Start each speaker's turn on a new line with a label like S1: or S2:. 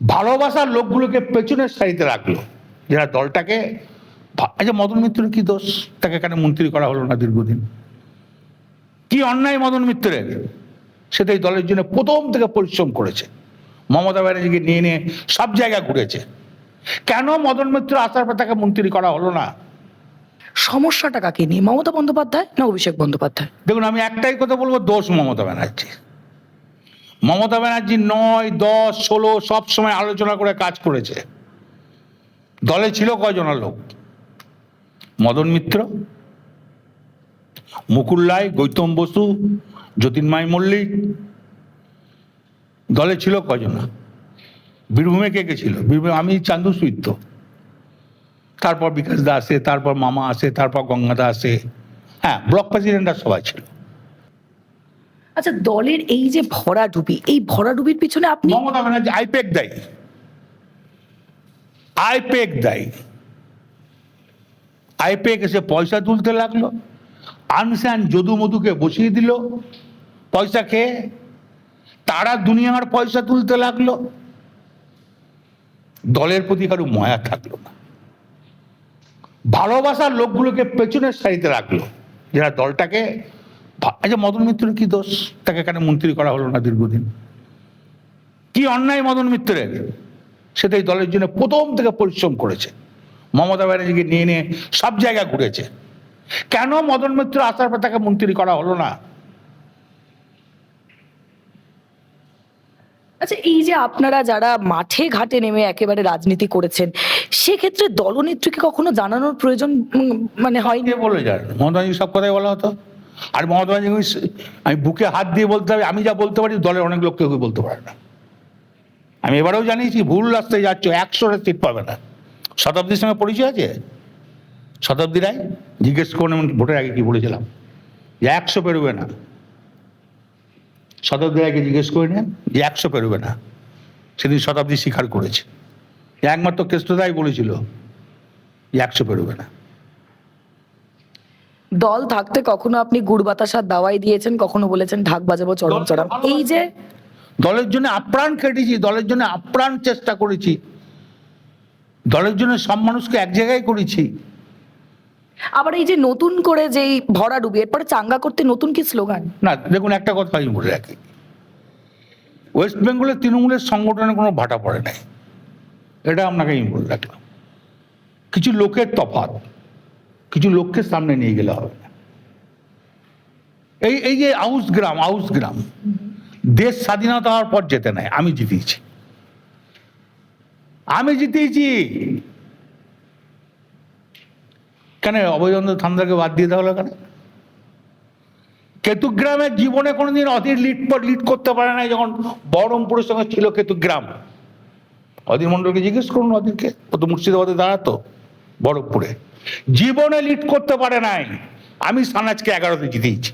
S1: ভালোবাসার লোকগুলোকে পেছনের সারিতে রাখলো, যারা দলটাকে মদন মিত্রের কি দোষ? তাকে কেন মন্ত্রী করা হলো না দীর্ঘদিন? কি অন্যায় মদন মিত্রের? সেটাই দলের জন্য প্রথম থেকে পরিশ্রম করেছে, মমতা ব্যানার্জিকে নিয়ে নিয়ে সব জায়গায় ঘুরেছে। কেন মদন মিত্র আসার পর তাকে মন্ত্রী করা হলো না?
S2: সমস্যাটা কাকে নিয়ে, মমতা বন্দ্যোপাধ্যায় না অভিষেক বন্দ্যোপাধ্যায়?
S1: দেখুন, আমি একটাই কথা বলবো, দোষ মমতা ব্যানার্জি। মমতা ব্যানার্জি 9, 10, 16 সব সময় আলোচনা করে কাজ করেছে। দলে ছিল কয়জনা লোক? মদন মিত্র, মুকুল রায়, গৌতম বসু, জ্যোতির্ময় মল্লিক। দলে ছিল কয়জনা? বীরভূমে কে কে ছিল? বীরভূমে আমি, চান্দু সুইত্য, তারপর বিকাশ দা আসে, তারপর মামা আসে, তারপর গঙ্গাদা আসে। হ্যাঁ, ব্লক প্রেসিডেন্টরা সবাই ছিল।
S2: আচ্ছা, দলের এই যে ভরাডুবি, এই ভরাডুবির পিছনে আপনি
S1: মমতা ব্যানার্জি আইপ্যাক দায়ী, আইপ্যাক দায়ী। আইপ্যাক এসে পয়সা তুলতে লাগলো, আনসান যদু মধুকে বসিয়ে দিল পয়সা খেয়ে, তারা দুনিয়ার পয়সা তুলতে লাগলো, দলের প্রতি কারো মায়া থাকলো না। ভালোবাসার লোকগুলোকে পেছনের সারিতে রাখলো, যারা দলটাকে মদন মিত্রের কি দোষ? তাকে কেন মন্ত্রী করা হলো না দীর্ঘদিন? কি অন্যায় মদন মিত্রের? সেটাই দলের জন্য প্রথম থেকে পরিশ্রম করেছে, মমতা ব্যানার্জিকে নিয়ে নিয়ে সব জায়গায় ঘুরেছে। কেন মদন মিত্র আসার পর তাকে মন্ত্রী করা হলো না?
S2: আচ্ছা, এই যে আপনারা যারা মাঠে ঘাটে নেমে একেবারে রাজনীতি করেছেন, সেক্ষেত্রে দলনেত্রীকে কখনো জানানোর প্রয়োজন মানে হয়নি?
S1: কে বলে যান? মমতা ব্যানার্জি সব কথাই বলা হতো। আর মমতা ব্যানার্জি আমি বুকে হাত দিয়ে বলতে হবে, আমি যা বলতে পারি দলের অনেক লোক কেউ বলতে পারে না। আমি এবারেও জানিয়েছি, ভুল রাস্তায় যাচ্ছ, 100টা সিট পাবে না। শতাব্দীর সঙ্গে পরিচয় আছে? শতাব্দী রায় জিজ্ঞেস করুন, আমি ভোটের আগে কি বলেছিলাম, যে 100 পেরোবে না। শতাব্দী রায়কে জিজ্ঞেস করে নেন যে 100 পেরোবে না। সেদিন শতাব্দী স্বীকার করেছে, একমাত্র কেষ্টদাই বলেছিল যে 100 পেরোবে না।
S2: দল থাকতে কখনো আপনি গুড় বাতাসার দাওয়াই দিয়েছেন, কখনো বলেছেন ঢাক বাজাবো চরম চরম। এই যে
S1: দলের জন্য আপ্রাণ খেটেছি, দলের জন্য আপ্রাণ চেষ্টা করেছি, দলের জন্য সব মানুষকে এক জায়গায় করেছি।
S2: আবার এই যে নতুন করে যেই ভরাডুবি, এরপরে চাঙ্গা করতে নতুন কি স্লোগান?
S1: না, দেখুন, একটা কথা আমি বলে রাখি, ওয়েস্ট বেঙ্গলের তৃণমূলের সংগঠনে কোনো ভাটা পড়ে নাই, এটা আপনাকে আমি বলে রাখলাম। কিছু লোকের তফাৎ, কিছু লোককে সামনে নিয়ে গেলে হবে না। এই যে আউস গ্রাম দেশ স্বাধীনতা হওয়ার পর যেতে নাই, আমি জিতেছি। কেন অভয়চন্দ্র থামদারকে বাদ দিয়ে দেওয়া হলো কেন? কেতুগ্রামের জীবনে কোনোদিন অধীর লিড করতে পারে নাই, যখন বহরমপুরের সঙ্গে ছিল কেতুগ্রাম। অধীর মন্ডলকে জিজ্ঞেস করুন, অধীরকে, ও তো মুর্শিদাবাদে দাঁড়াতো, বহরমপুরে জীবনে লিড করতে পারে নাই। আমি সানাজকে 11তে জিতেছি।